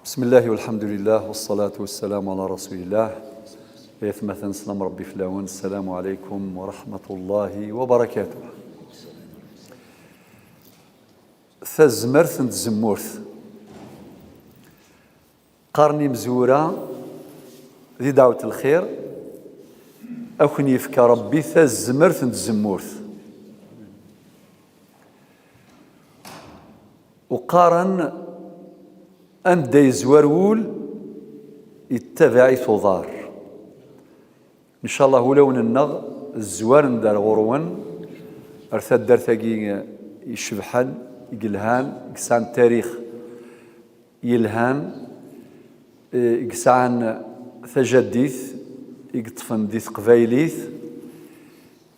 بسم الله والحمد لله والصلاة والسلام على رسول الله. يثمثن سلام ربي فلاون. السلام عليكم ورحمة الله وبركاته. ثزمرث تزمورث قرني مزورة ذي دعوة الخير أكن يفكى ربي ثزمرث تزمورث وقارن أمدا يزورول يتبعي ثضار إن شاء الله ولون النغ الزوار ندار غروان أرثاد دارتاقي يشبحان يقلهان يقسعن تاريخ يلهان يقسعن ثجديث يقطفن ديث قبايليث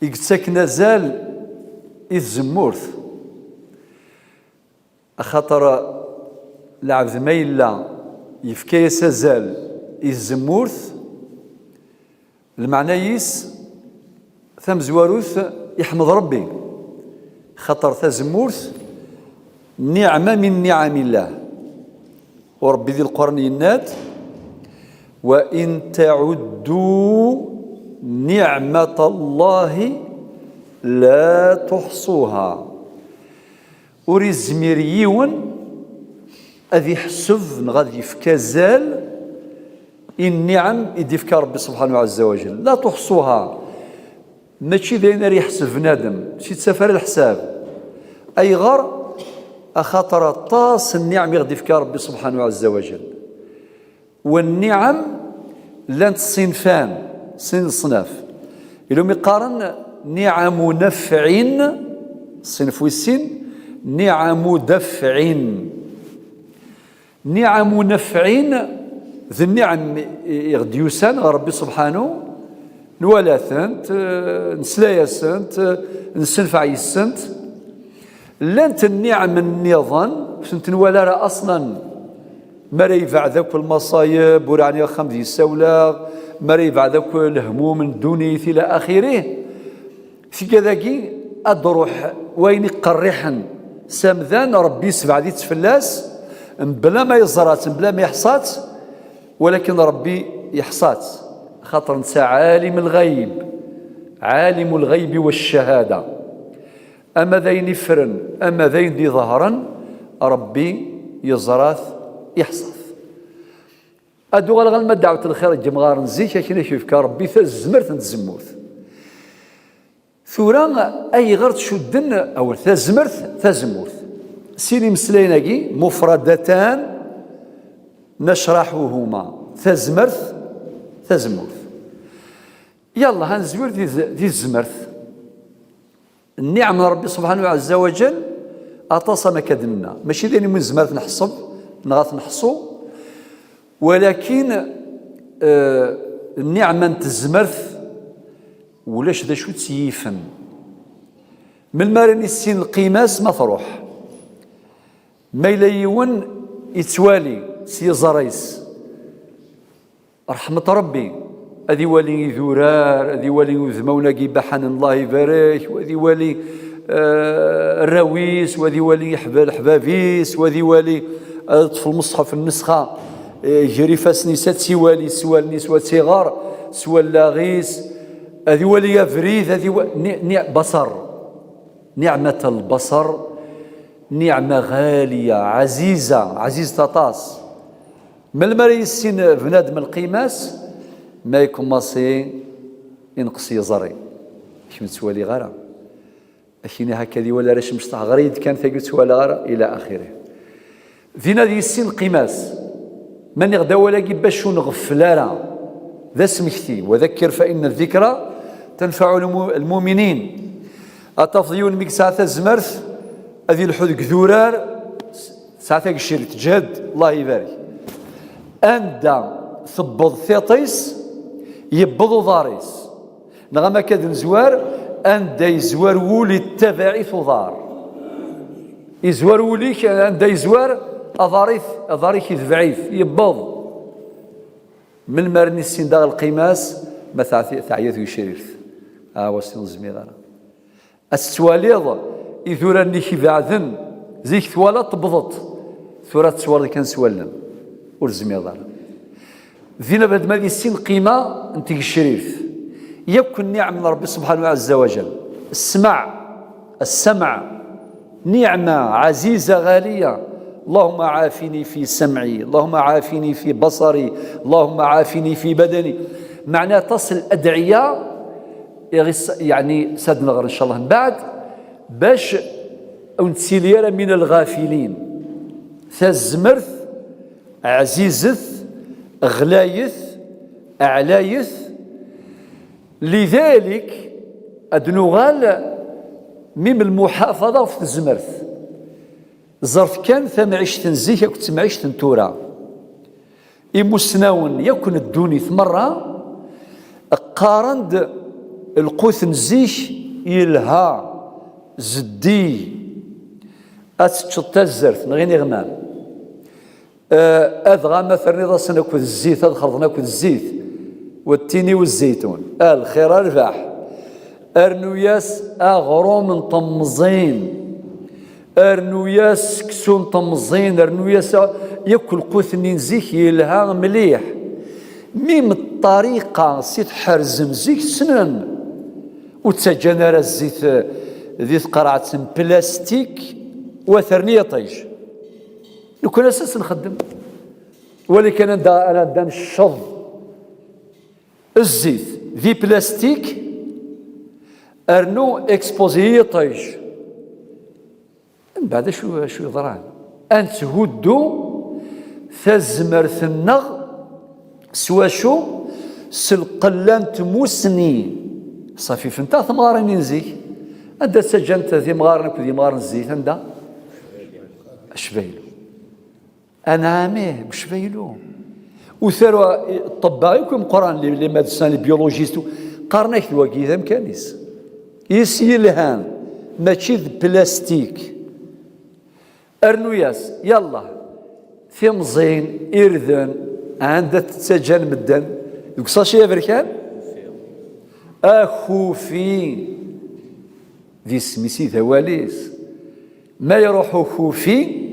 يقتسك نزال الزمورث أخطر لعب ميلا يفكي سازال الزمورث المعنى يس ثم زواروث يحمد ربي خطر ثزمورث نعمة من نعم الله وربي ذي القرن ينات وإن تعدوا نعمة الله لا تحصوها وري الزميريون أذي حسب غادي يفكى زال النعم يدي فكا ربي سبحانه عز وجل لا تحصوها ماشي داين راه يحسب بنادم ماشي تسافر الحساب أي غير أخاطر طاس النعم يغدي فكا ربي سبحانه عز وجل والنعم لانت صنفان صنف إلهم يقارن نعم نفع صنف والسن نعم دفع نعم نفع ذي النعم يغدي يسان ربي سبحانه نولاثنت نسلايسنت نسنفع يسنت لانت النعم النظام سنت نولا أصلا مرا يفع ذاك المصايب وراني خمد يساولا مرا يفع ذاك الهموم الدنيا إلى آخره في كذاكي أدروح وين قريحا سامذان ربي سبع ذي تفلاس بلا ما يزرات بلا ما يحصات ولكن ربي يحصات خاطر نسى عالم الغيب والشهادة أما ذين يفرن أما ذين دي ظهرا ربي يزراث يحصث أدو غالغال ما دعوة الخير الجمغار نزيك كنا شوف كربي ثزمرت تزموث ثورا أي غير تشدن أو ثزموث سيني مسليناكي مفردتان نشرحهما ثزمرث يلا هنزور ذي الزمرث النعم من ربي سبحانه عز وجل أتصم كدنا ماشي ذي من زمرث نحصب نغاث نحصو ولكن النعمة تزمرث ولاش ذا شو تسيفن من المارن السين القيماس مطروح ما يليون يتوالي سي زريس رحمة ربي أذي ولي ذرار أذي ولي ذمونا بحن الله يبارك وذي ولي الرويس وذي ولي حبابيس وذي ولي في المصحف النسخة جريفاس نسات سوالي سوال نسوة صغار سوال لاغيس أذي ولي يفريث أذي بصر نعمة البصر نعمة غالية عزيزة طاس ما المري السين بنادم القيماس ما يكون ماسي ينقص يزري كيف متسوالي غارة أشيني هكذا ولا راش مشطح غريد كان ثقل تسوالي غارة إلى آخره ذينا ذي السين قيماس من يغدا ولا باش نغفلالا ذا سمكتي وذكر فإن الذكرى تنفع المؤمنين أتفضيون ميك ساعة الزمرث هذه الحدق ذورار ساعتك الشريك تجهد الله يبارك أندا ثبض ثيطيس يبضو ضاريس نغما كاد نزوار أندا يزوار ولي التبعي ثضار يزوار وليك أندا يزوار أضاريك يذبعيث يبض من مرني السين داغ القيماس ما ثعيث يشريث وسين زميغانا السواليض إذورا نيكي بعذن زيك ثوالا تبضت ثورة سوار كان سوالن ورزمي دار ذينا بعد ما السين قيمة انت الشريف يكن نعم من ربي سبحانه عز وجل. السمع نعمة عزيزة غالية. اللهم عافني في سمعي، اللهم عافني في بصري، اللهم عافني في بدني. معناه تصل أدعية يعني سادنا غير إن شاء الله من بعد باش أنتسيليرا من الغافلين. ثزمرث عزيزث غلايث أعلايث. لذلك أدنغال ميم المحافظة في الزمرث ظرف كان ثم عشت نزيه كنت معيشت نتورا إمسناون يكون الدوني مرة قارند القوث نزيش يلها زدي أتشط الزرث نغيني غمام أذغى مثلا راسنا كود الزيت أدخلنا كود الزيت والتيني والزيتون الخير الرباح أرنوياس أغروم طمزين أرنوياس كسون طمزين أرنوياس يأكل قوث ننزيك يلها مليح ميم الطريقة سيت حرزم زيك سنن وتسجنر الزيت ذي قرعة بلاستيك وثرنية طيش نكون أساس نخدم ولكن أنا دان الشظ الزيت ذي بلاستيك أرنو إكسبوزي طيش من بعد شو يضران أنت هدو ثزمرث النغ سوا شو سلقلان تموسني صافي فنتا ثمغارن ينزيك أنت سجنت ذي مغارنك وذي مغارن الزيت أنت أشبيلو أنا عاميه بشبيلو وثروا الطباعيكم قران لي مادسان لي بيولوجيستو قارناك الواقي ذا مكانيس يسي الهان ماشي بلاستيك أرنوياس يلا في مزين إرذن عندها تتسجل مدن يقصاش يا بركان أخوفي ذي سميسي ثواليس ما يروح خوفي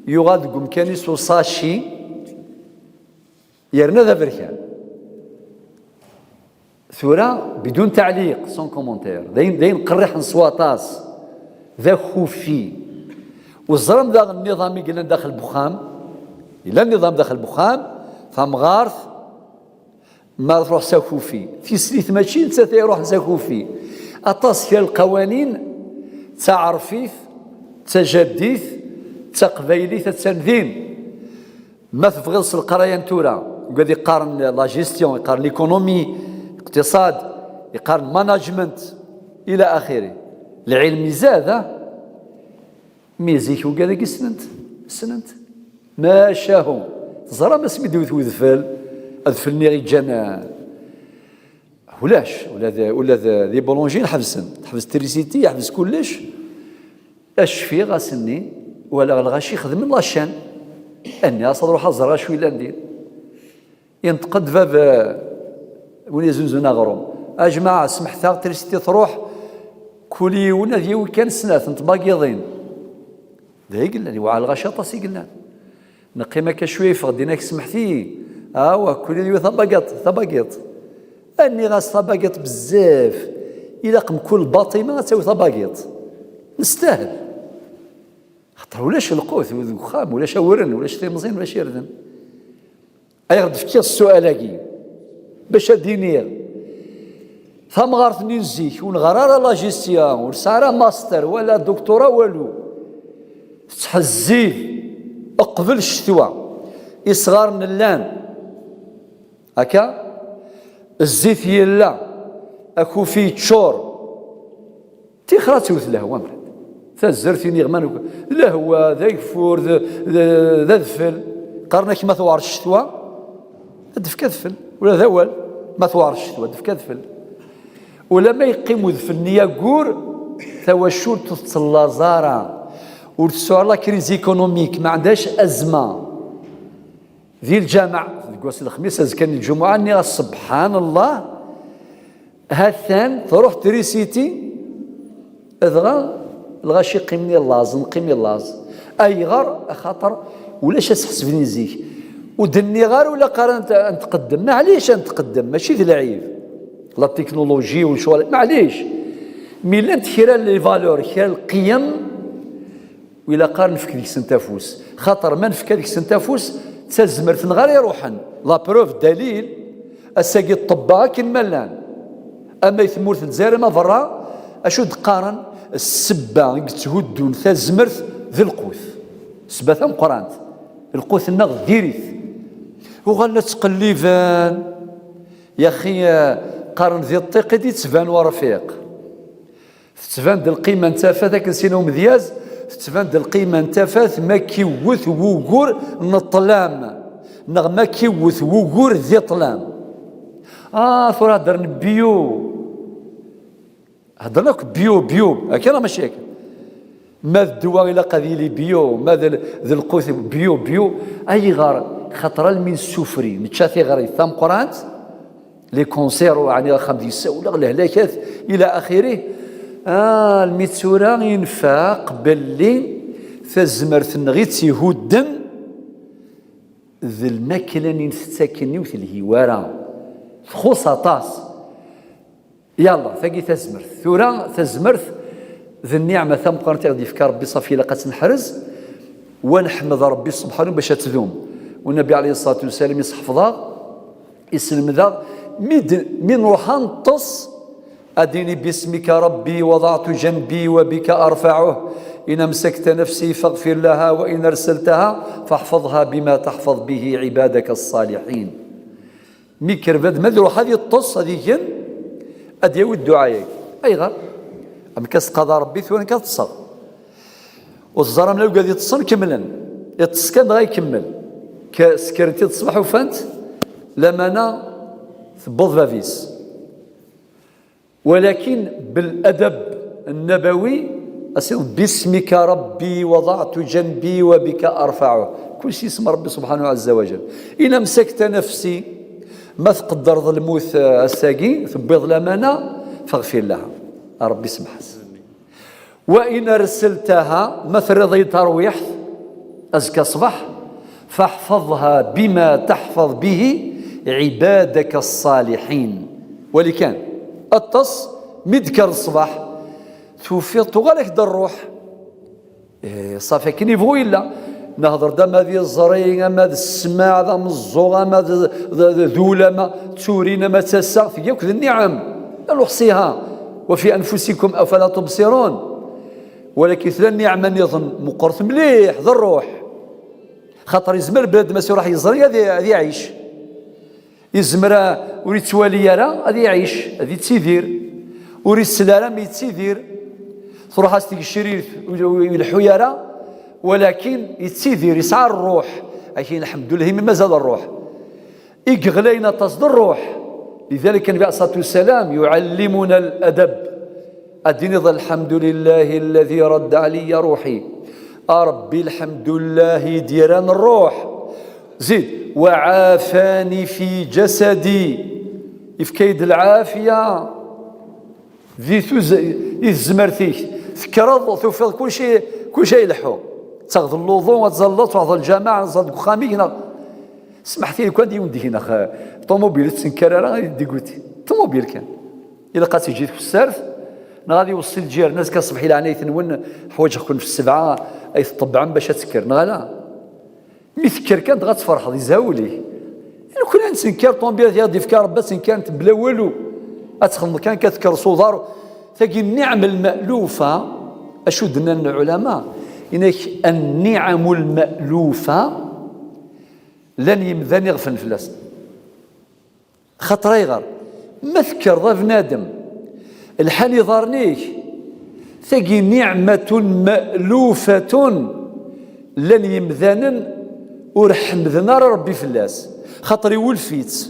يغاد قمكانيس وصاشي يرنا ذا بركان ثورة بدون تعليق سون كومونتير داين قريح نصواطاس ذا خوفي والزرم ذا النظام يقلنا داخل بخام إلا النظام داخل بخام فمغارث ما تروح ساكوفي في سليث ماشي نتا يروح ساكوفي أطاس كاع القوانين تعرفيث تجديث تقبيليث تسندين ما تفغلص القرايه نتورا قاعد يقارن لا جيستيون يقارن ليكونومي اقتصاد يقارن ماناجمنت الى اخره العلم زاد ميزيك وكذا سننت ما شاهو زرا ما سميتو وذفل اذفلني غي جانا ولا ذي بولونجي حبس تريسيتي يحبس كلش اش في غاسني ولا الغاشي يخدم لاشان اني اصلا روح ازرا شويه لاندير ينتقد باب وين يزنزونا غروم اجماعه سمحتها تريسيتي تروح كولي ونا ديال كان سنات نتباقيضين دا يقول لي وعلى الغشاطه سي قلنا نقيمه كشويه فغديناك سمحتي كولي ديال ثباقيط اني غاس ثباقيط بزاف الى قم كل باطمه تساوي ثباقيط نستاهل خاطر ولاش القوت وخام ولاش ورن ولاش تيمزين ولاش يردن ايغد فكي السؤال هاكي باش دينير ثم غارثني نزيك ونغرار لا جيستيون ونسارا ماستر ولا دكتوراه والو تحزيه اقبل الشتوى يصغر اللان هكا الزيت يلا اكو فيه تشور تيخرا توث لهوا مراد تزرتيني غمان لهوا ذا يفور ذا ذفل قرنا كيما ثوار الشتوى دف كذفل ولا ذوال ما ثوار الشتوى دف كذفل ولا ما يقيموا ذفلني يقور ثواشور تصلى زارا وتسوار لا كريز ايكونوميك ما عندهاش ازمه ذي الجامع قوس الخميس كان الجمعه اني سبحان الله هاثان تروح تريسيتي اذغى الغاشي قيمني اللاز نقيمي اللاز اي غار خاطر ولاش تحسبني زيك ودني غير ولا قرا نتقدم. معليش نتقدم ماشي ذي العيب، لا تكنولوجي والشغل معليش، مي لا انت كيرا لي فالور كيرا القيم ولا قارن نفك ديك سنتافوس، خاطر ما نفك ديك سنتافوس تزمرت غير يروحن لا بروف دليل اساقي الطباء كين ملان. اما يثمور الجزائر ما برا اشو تقارن السبه تهدون تزمرت ذي القوث سبه ثم قرانت القوث النغ ديريث وغلا تقليفان يا اخي قارن ذي الطيق دي تبان ورفيق تبان ذي القيمه نتافا ذاك نسينو مذياز تبان ذي القيمه نتافا ما كيوث وقور نطلام نغ ما كيوث وقور ذي طلام. ثورة هدرنا بيو هدرناك بيو هكذا ماشي هكا ما الدواء إلا قذيلي بيو ما ذي القوث بيو أي غار خطر المين السفري نتشاثي غير ثام قرانت لي كونسير يعني خمديسة ولا الهلاكات إلى آخره. الميتسورا ينفاق باللي فزمرت نغيتي هودن ذي الماكلة نتساكني وثي الهوارة خصها طاس يلا ثقي تزمرت ثورة تزمرت ذي النعمة ثم قرنت غادي يفكر ربي صافي لقات نحرز ونحمد ربي سبحانه باش تذوم. والنبي عليه الصلاة والسلام يصحفظها يسلم ذا من روحان نطس أديني باسمك ربي وضعت جنبي وبك أرفعه إن أمسكت نفسي فاغفر لها وإن أرسلتها فاحفظها بما تحفظ به عبادك الصالحين. ميكرفد مدرو هذه الطص هذيك أديو الدعاء أي غير أم كاس قضاء ربي ثوان كتصغ والزرم لو قاعد يتصل كملا يتسكن غا يكمل كسكرتي تصبح وفانت لما أنا ثبض فافيس ولكن بالأدب النبوي أصير باسمك ربي وضعت جنبي وبك أرفعه كل شيء اسم ربي سبحانه عز وجل. إن أمسكت نفسي ما تقدر ظلموث الساقي ثبيض الأمانة فاغفر لها ربي سمح. وإن أرسلتها ما ترضي ترويح أزكى صباح فاحفظها بما تحفظ به عبادك الصالحين. ولكان التص مذكر الصباح توفيق غالك در الروح صافي كي نيفو إلا نهضر دام هذه الزرينة ما السماع ذا مزوغة ما ذولة ما تورينا ما تسا في ياك النعم نحصيها وفي أنفسكم أفلا تبصرون. ولكن ثلاث نعم نظن مقرث مليح ذا الروح خاطر يزمر بلاد ما راح يزري هذه يعيش يزمر وريد توالي يرى هذه يعيش هذه تسيدير وريد سلالة ما يتسيدير تروح استيق الشرير والحيارة ولكن يتسيدير يسعى الروح لكن الحمد لله ما زال الروح إقغلينا تصدر الروح. لذلك النبي عليه الصلاة والسلام يعلمنا الأدب أدين الحمد لله الذي رد علي روحي ربي الحمد لله ديران الروح زيد وعافاني في جسدي إفكيد العافية ذي الزمرتيك فكرض توفيض كل شيء لحو تغض اللوضو وتزلط وتغض الجماعة تزلط خامي سمحتي لي كان يوندي هنا طوموبيل تنكرر غادي قلتي طوموبيل كان إلا قات يجي في السرف غادي يوصل الجير الناس كصبحي لعني ثنون حوايج يكون في السبعة أي طبعا باش تسكر لا ميسكر كانت غتفرح يزاولي يعني كل نسنكر طوموبيل غادي يفكر بس إن كانت بلا والو أتخلص كان كتكر صدار ثقي النعم المألوفة أشدنا العلماء إنك النعم المألوفة لن يمذن يغفل فلاس خطر يغر مذكر ضاف نادم الحال يضارنيك ثقي نعمة مألوفة لن يمذن ورحم ذنار ربي فلاس خطر يولفيت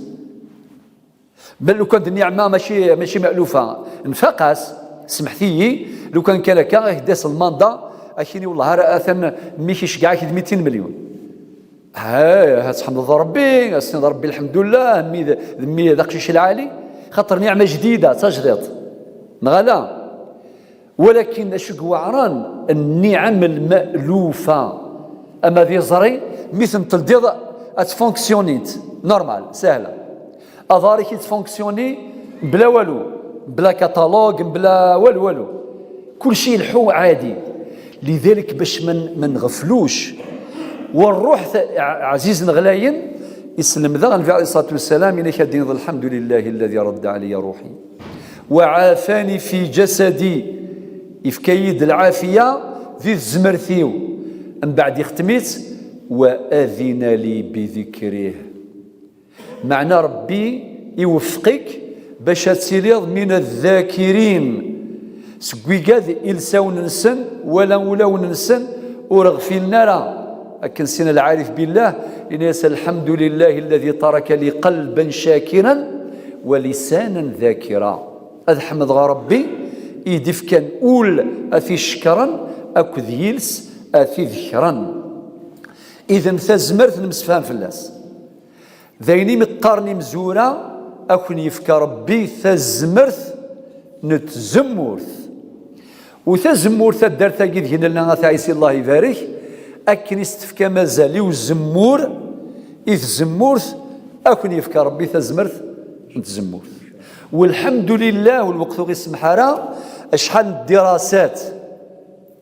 بل لو كانت النعمة ماشي مألوفة انفقاس سمحتي لو كان هكا يهداس الماندا اكيني والله راه ميكيش كاع 200 مليون تحمد ربي استنى ربي الحمد لله مي داقشيش العالي خاطر نعمة جديدة تجديد نغلا. ولكن اشك وعران النعم المألوفة اما ذي زري مثل تلديض اتفونكسيونيت نورمال سهله. اظهرك تفونكسيوني بلا والو، بلا كتالوج، بلا والو، كل شيء الحو عادي. لذلك باش ما نغفلوش ونروح عزيز غلاين يسلم ذا النبي عليه الصلاه والسلام إنك الدين الحمد لله الذي رد علي روحي وعافاني في جسدي يفكيد العافيه ذي الزمرثيو. من بعد يختميت وأذن لي بذكره. معنى ربي يوفقك باش تسيريض من الذاكرين سكويكاد إلساو ننسن ولا ننسن ورغفلنا راه أكن سين العارف بالله إن يسأل الحمد لله الذي ترك لي قلبا شاكرا ولسانا ذاكرا. أحمد ربي يدف كان أول أثي شكرا أكذ يلس أثي ذكرا. إذا ثزمرت المسفان في الناس ذيني مقارني مزورة أكون يفكى ربي ثزمرت نتزمورث وثزمورث الدرثة قد هنا لنا ثعيسي الله يبارك أكن يستفكى مازالي والزمور إذ زمورث أكون يفكى ربي ثزمرث نتزمورث. والحمد لله والوقت غير سمحارة أشحال الدراسات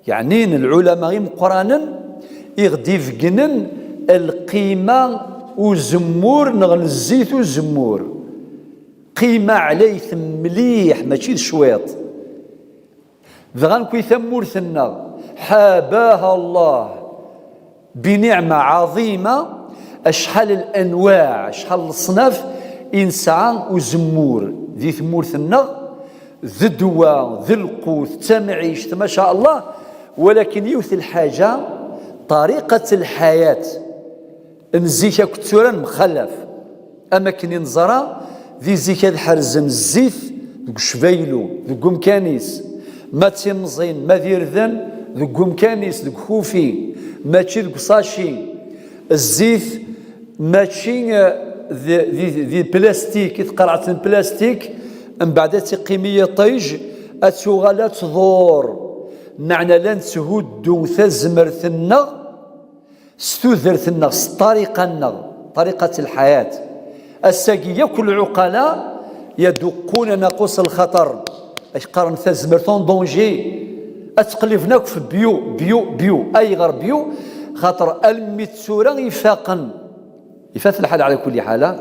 يعني العلماء مقرانا يغدي فقنن القيمة وزمور نغل الزيت وزمور قيمة عليه مليح ماشي شويط ذغان كوي ثمورثنا حاباها الله بنعمة عظيمة. أشحال الأنواع أشحال الصناف إنسان وزمور ذي ثمورثنا ذي الدواء ذي القوت تمعيش ما شاء الله. ولكن يوث الحاجة طريقة الحياة نزيكا كتورا مخلف أما كني نزرا ذي زيكا الحرزن الزيت ذو شفايلو ذو مكانيس ما تيمزين ما ذيرذن ذو مكانيس ذو خوفي ماشي ذو صاشي الزيت ماشي ذي بلاستيك يتقرعت البلاستيك من بعد تقيمية طيج أتوغالات ذور معنى لن تهدو ثزمرثنا ستوذرثنا طريقة الحياة الساقية. كل عقلاء يدقون ناقوس الخطر اش قارن ثزمرثون دونجي اتقلفناك في بيو اي غير بيو خاطر المتسورة يفاقن يفات الحال على كل حالة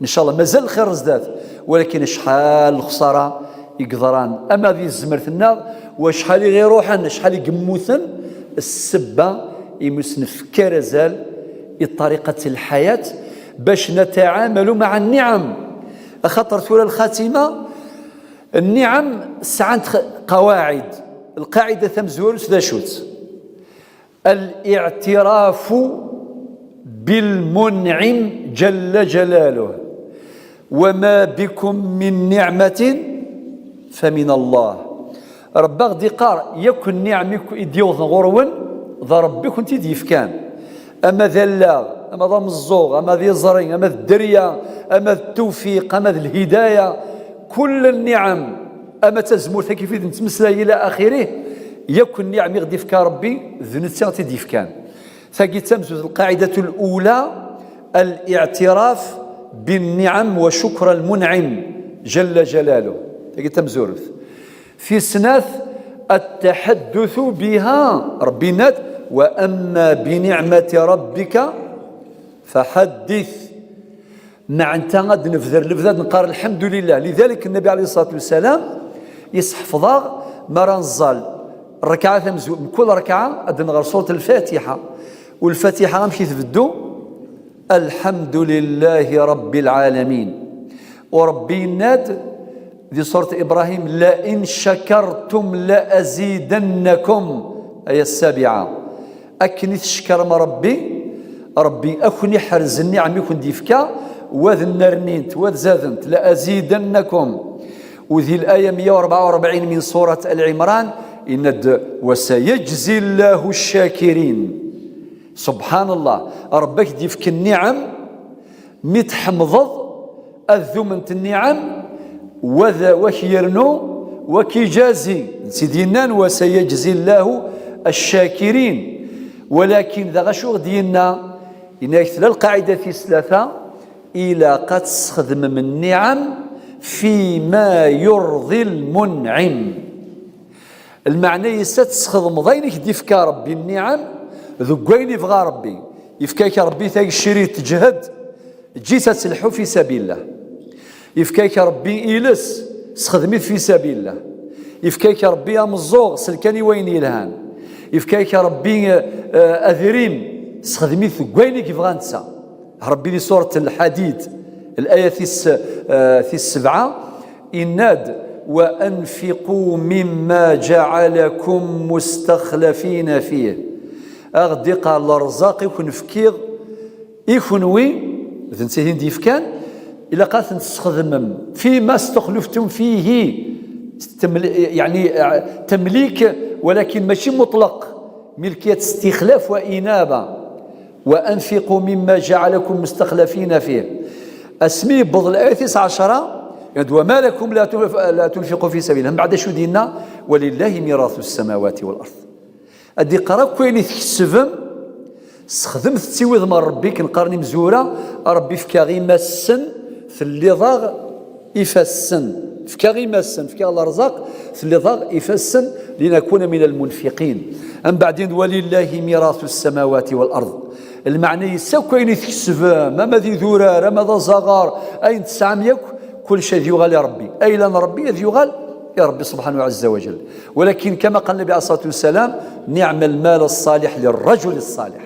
ان شاء الله مازال الخير زداد. ولكن شحال الخسارة يقدران اما ذي الزمرثنا وشحال يغيروحن شحال يقموثن السبة يمسنف كرزال طريقة الحياة باش نتعامل مع النعم. خاطر ثورة الخاتمة النعم ساعات قواعد. القاعدة ثمزور ذا شوت الاعتراف بالمنعم جل جلاله وما بكم من نعمة فمن الله. ربا غدي قار يكن نعمك يديوض غرون ذا ربي كنت يفكان أما ذا اللاغ أما ذا مزوغ أما ذي الزرين أما الدريا أما التوفيق أما الهداية كل النعم أما تزمور كيف نتمسلا إلى آخره يكن نعم يغدي فكا ربي ذنتها تدي فكان. ثقي تمزوز القاعدة الأولى الاعتراف بالنعم وشكر المنعم جل جلاله. ثقي تمزورث في سناث التحدث بها ربي ناد وأما بنعمة ربك فحدث. مع انت غاد نفذر لفذات نقار الحمد لله. لذلك النبي عليه الصلاة والسلام يسحفظا مرنزال الركعة من كل ركعة أدنغر سورة الفاتحة والفاتحة غمشي تبدو الحمد لله رب العالمين وربي ناد ذي سورة إبراهيم لئن شكرتم لأزيدنكم آية 7. أكني تشكر ما ربي أكني حرز النعم يكون ديفكا وذ النرنينت وذ زادنت لأزيدنكم. وذي الآية 144 من سورة العمران إن وسيجزي الله الشاكرين. سبحان الله ربك ديفك النعم متحمضض الذمنت النعم وذا وكيرنو وكيجازي سيدنا وسيجزي الله الشاكرين. ولكن ذا غشوغ ديالنا إن القاعدة في ثلاثة إلى قد تستخدم من النعم فيما يرضي المنعم. المعنى يستخدم ضينك ديفكا ربي النعم ذو وين يبغى ربي يفكاك ربي ثاك الشريط تجهد تجي تسلحو في سبيل الله، يفكاك ربي إلس استخدميت في سبيل الله، يفكاك ربي مزوغ سلكاني وين يلهان، يفكاك ربي أذريم استخدميت وينك يبغى نسى. ربي لي سورة الحديد الآية في 7 إناد وأنفقوا مما جعلكم مستخلفين فيه. أغدي قال الرزاق يكون فكير يكونوي ذنسيهين ديف كان إلا قالت نستخدم فيما استخلفتم فيه يعني تمليك ولكن ماشي مطلق، ملكية استخلاف وإنابة. وأنفقوا مما جعلكم مستخلفين فيه أسمي بضل الآية 19 وما لكم لا تنفقوا في سبيل الله. من بعد شو دينا ولله ميراث السماوات والأرض. أدي قرا كوين تكسفم استخدمت تسويض من ربي كنقارني مزورة ربي فكا غي ماسن في اللي ضاغ يفسن فكا غي ماسن فكا الأرزاق في اللي ضاغ يفسن لنكون من المنفقين. أم بعدين ولله ميراث السماوات والأرض. المعنى يساو كوين تكسفم ما ذي ذورار ما ذا زغار أين تسعميك كل شيء يغال يا ربي أي لان ربي ذي يغال يا ربي سبحانه عز وجل. ولكن كما قال النبي عليه الصلاة والسلام نعم المال الصالح للرجل الصالح.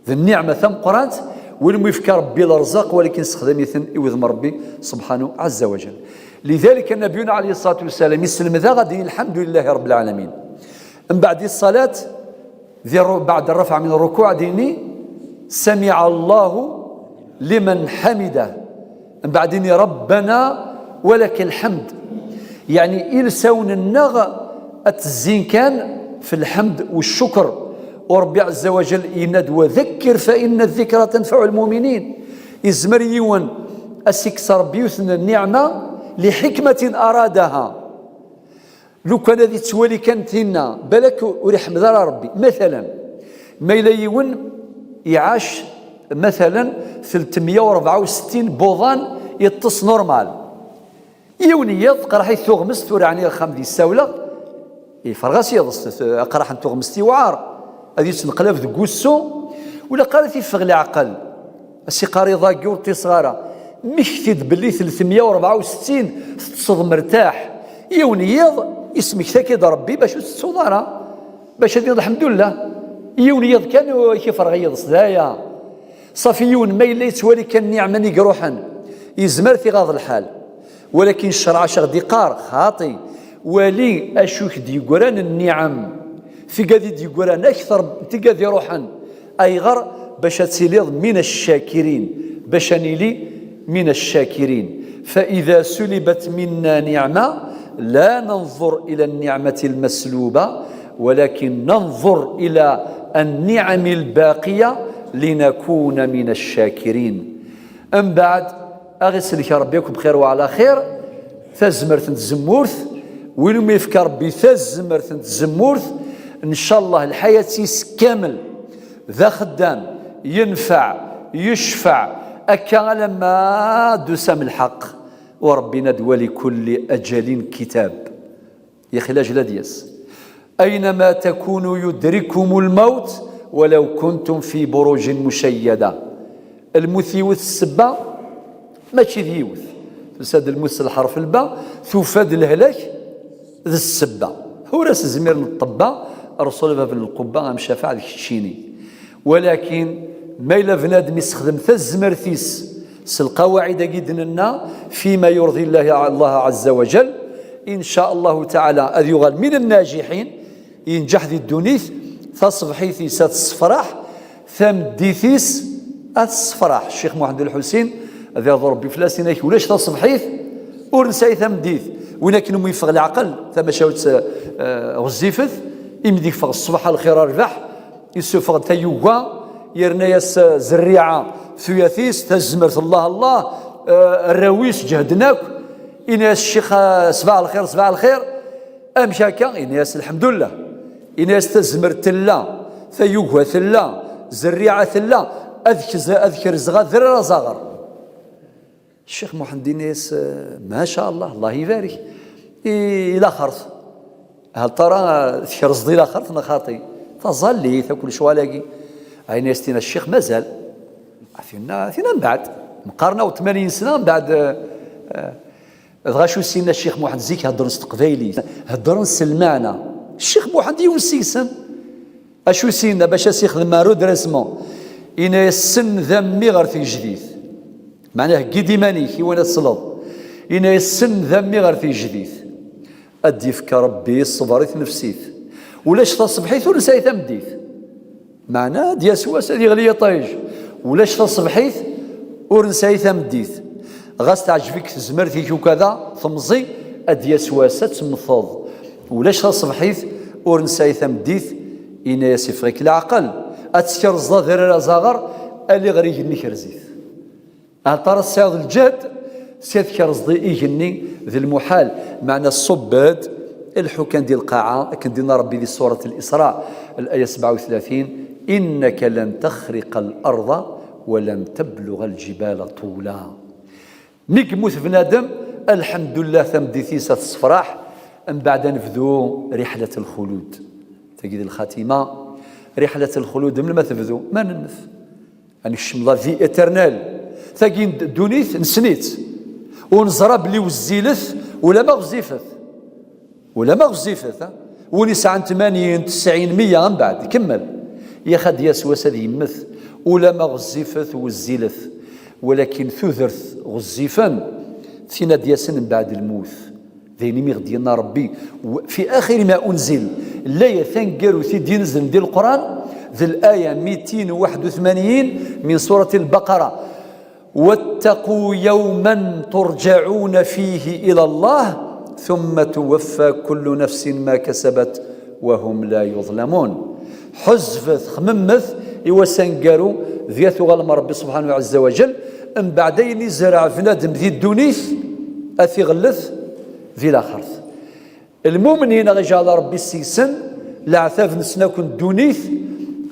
ذي النعمة ثم قرانت والمفكر ربي الأرزاق ولكن استخدم يوذم ربي سبحانه عز وجل. لذلك النبي عليه الصلاة والسلام يسلم ذا غادي الحمد لله رب العالمين. من بعد الصلاة بعد الرفع من الركوع ديني سمع الله لمن حمده. من بعدين ربنا ولك الحمد يعني إلسون النغ التزين كان في الحمد والشكر. وربي عز وجل يند وذكر فإن الذكرى تنفع المؤمنين. إزمريون أسكسر بيوثن النعمة لحكمة أرادها. لو كان ذي تولي كانت هنا بالك ورحم ذا ربي مثلا ما يليون يعاش مثلا 364 بوضان يتص نورمال يوني يذكر حيث تغمس تورعني الخام دي الساولة يفرغس يضس قراح تغمستي وعار هذه تنقلب ذو قوسو ولا قالت يفغ العقل السيقاري ضاقي ورطي صغارة مكتد باللي 364 تصد مرتاح يوني يض اسمك تاكيد ربي باش تصدارة باش هذه الحمد لله يوني يض كان يفرغ يضس ذايا صافيون ما إلا يتوالي كان نعمة يقروحا يزمر في غاض الحال. ولكن الشرع شغدي قار خاطي ولي أشوك دي قران النعم في قادي دي قران أكثر تقادي روحا أي غر باش تسيليض من الشاكرين باش نيلي من الشاكرين. فإذا سلبت منا نعمة لا ننظر إلى النعمة المسلوبة ولكن ننظر إلى النعم الباقية لنكون من الشاكرين. أم بعد أغسلك ربيكم بخير وعلى خير ثزمرت الزمورث وين ما يفكر ربي ثزمرت الزمورث إن شاء الله الحياة كامل ذا خدام ينفع يشفع أكا لما دسم الحق وربنا دوا لكل أجل كتاب يخلاج لديس أينما تكونوا يدرككم الموت ولو كنتم في بروج مشيدة. الموت يوث السبة ماشي ذيوث فساد الموت الحرف الباء ثفاد الهلاك ذي السبة هو راس زمير الطباء الرسول بن القبة مشافع ذيك الشيني. ولكن ما إلا بنادم يستخدم ثزمرثيس القواعد جدنا فيما يرضي الله عز وجل إن شاء الله تعالى أذ يغال من الناجحين ينجح ذي الدنيث تصفحيثي ستصفرح ثم ديثيس أتصفرح. الشيخ محمد الحسين هذا ضرب بفلاسين ولاش تصفحيث ورنساي ثم ديث وين كانوا يفغ العقل ثم شاوت غزيفث يمديك فغ الصباح الخير ربح يسوفغ تيوغا يرنياس زريعة ثياثيس تزمرت الله الراويس جهدناك إناس الشيخ صباح الخير أمشاكا إناس الحمد لله إناس تزمرت الله ثيوغا ثلا زريعة ثلا أذكر زغا ذرر زغر. الشيخ محمد دينيس ما شاء الله، الله يبارك، إلى خرط. هل ترى ذكر صدي إلى خرط نخاطي تظل لي كل شوالاقي عين يستينا الشيخ مازال فينا من بعد مقارنة و80 سنة من بعد. غاشو سينا الشيخ محمد زيك هضر نستقبايلي هضر نسلمعنا الشيخ محمد يوسيسن اشو سينا باش يخدم مارو دراسمون إنا يسن ذمي غير في جديد معناه كيدي مانيكي وانا تصلد إنا يسن ذمي غير في جديد أدي فك ربي صبرت نفسيت ولاش تصبحيت ونسيت مديت معناه دياسواس هذه غليه طايج ولاش تصبحيت ونسيت مديت غاس تعجبك زمرتي وكذا ثمزي أدياسواس تمثض ولاش تصبحيت ونسيت مديت إنا يسفغك العقل أتسكر الزاد غير زاغر اللي غير يجني كرزيت ترى السياض الجد سيذكر صدي يجني ذي المحال معنى الصباد الحكم ديال القاعة كان دينا ربي ذي سورة الإسراء الآية 37 إنك لن تخرق الأرض ولن تبلغ الجبال طولا. نكموت بنادم الحمد لله ثمدي ثيسة الصفراح من بعد نفذو رحلة الخلود تجد الخاتمة رحلة الخلود من ما تفذو ما ننف يعني الشملة ذي إترنال ثاقين دونيت نسنيت ونزرب لي وزيلث ولا ما غزيفث ونسى عن 80 90 100 من بعد كمل ياخد يسوس هذه يمث ولا ما غزيفث وزيلث ولكن ثثرث غزيفا ثينا دياسن من بعد الموت ذيني ميغ ديالنا ربي في آخر ما أنزل لا يثنقر ثي ينزل ديال القرآن ذي الآية 281 من سورة البقرة واتقوا يوما ترجعون فيه إلى الله ثم توفى كل نفس ما كسبت وهم لا يظلمون. حزفث خممث يوسنقروا ذيث غلم ربي سبحانه عز وجل ان بعدين زرع فنادم ذي الدونيث اثي غلث ذي الاخر. المؤمنين غجال ربي السيسن لعثاف نسناكن الدونيث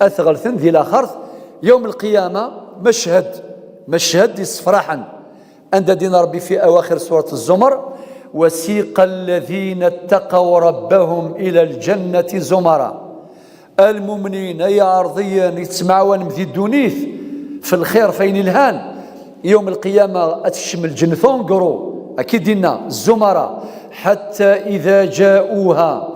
اثغلثن ذي الاخر يوم القيامه مشهد يصفراحا عند دين ربي في اواخر سوره الزمر وسيق الذين اتقوا ربهم إلى الجنة زمرا. المؤمنين يا أرضيا يتسمعون في الدونيث في الخير فين الهان يوم القيامة أتشم الجنة ثونقرو أكيد دينا الزمرا حتى إذا جاءوها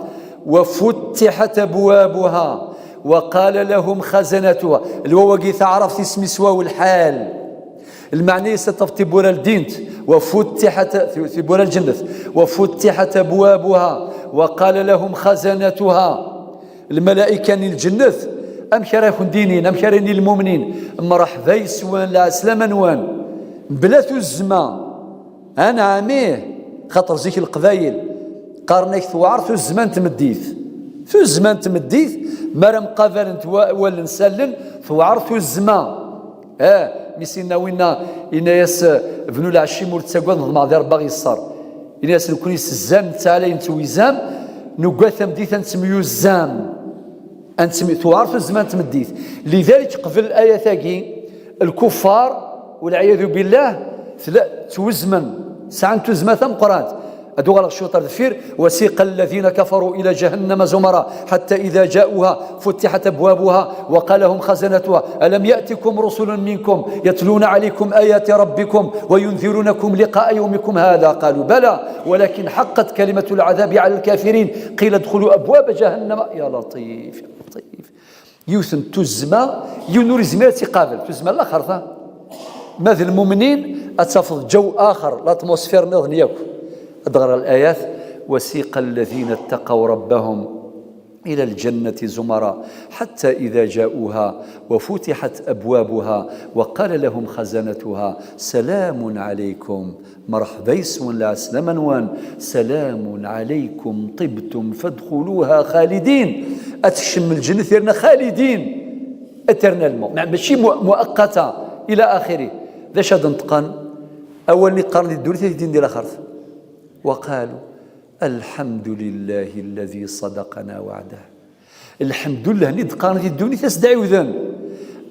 وفتحت أبوابها وقال لهم خزنتها الواقي تعرف اسم سواو الحال المعني ستفتي بورا الدينت وفتحت في بورا الجنة وفتحت أبوابها وقال لهم خزنتها الملائكة الجنة أم كراكم دينين أم كرين المؤمنين مرحبا يسوان لا سلاما وان بلا الزمان أنا عاميه خاطر زيك القبايل قارنيك ثوار الزمان تمديث مرم قابل ولا نسلن ثوار الزمان ميسينا وينا إناس بنو العشي مول تساقوان نظمع دير باغي الصار إناس الكونيس الزام تالي انتو ويزام نقاث مديث انتميو الزام انتمي توعرف الزمان تمديث لذلك قبل الآية ثاقي الكفار والعياذ بالله توزمن ساعن توزمن ثم قرات أدو غلق شوطر دفير وسيق الذين كفروا إلى جهنم زمرا حتى إذا جاءوها فتحت أبوابها وقال لهم خزنتها ألم يأتكم رسل منكم يتلون عليكم آيات ربكم وينذرونكم لقاء يومكم هذا قالوا بلى ولكن حقت كلمة العذاب على الكافرين قيل ادخلوا أبواب جهنم يا لطيف يوثن تزما ينور زميلتي قابل تزما الآخر ماذا المؤمنين أتفض جو آخر الأتموسفير نظن ياكو أدغر الآيات وسيق الذين اتقوا ربهم إلى الجنة زمرا حتى إذا جاءوها وفتحت أبوابها وقال لهم خزنتها سلام عليكم مرحبا يسون لا سلما وان سلام عليكم طبتم فادخلوها خالدين أتشم الجنة ثيرنا خالدين أترنا الماء ماشي مؤقتة إلى آخره ذا شاد انتقان أول نقارن الدولة دين ديال آخر وقالوا الحمد لله الذي صدقنا وعده الحمد لله ندقان في الدنيا تسدعي وذن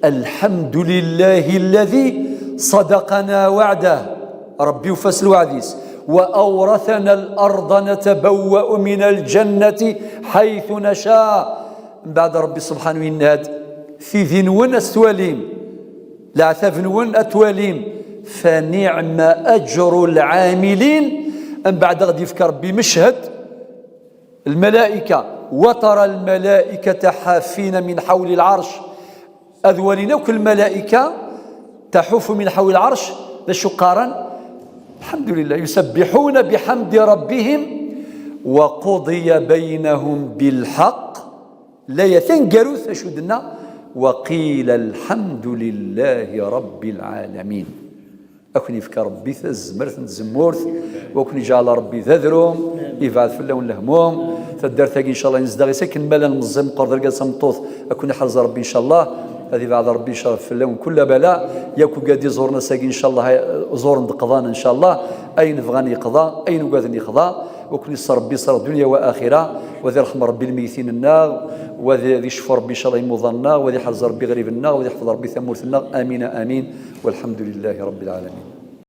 الحمد لله الذي صدقنا وعده ربي وفاس الوعديس وأورثنا الأرض نتبوأ من الجنة حيث نشاء. من بعد ربي سبحانه يناد في ذنون استواليم العثاف نون أتواليم فنعم أجر العاملين. من بعد غادي يفكر ربي مشهد الملائكة وترى الملائكة حافين من حول العرش أذولنا وكل الملائكة تحف من حول العرش لشقارا الحمد لله يسبحون بحمد ربهم وقضي بينهم بالحق لا يثنقروث أشودنا وقيل الحمد لله رب العالمين. أكون يفكر ربي تزمرت نتزمورت وكن يجعل ربي ذذرهم يفعل فلون لهموم تدرتك إن شاء الله نزدغي ساكن مالا نظم قردر قاسم مطوط أكون يحرز ربي إن شاء الله هذه بعد ربي شرف فلون كل بلاء ياكو قادي زورنا ساكن إن شاء الله زور قضانا إن شاء الله أين فغاني قضاء أين قادني قضاء وكن يصر ربي صار دنيا وآخرة وذي رحم ربي الميتين النار وذي شفر ربي إن شاء الله يموضنا وذي حرز ربي غريب النار وذي حفظ ربي ثمورث النار آمين آمين والحمد لله رب العالمين.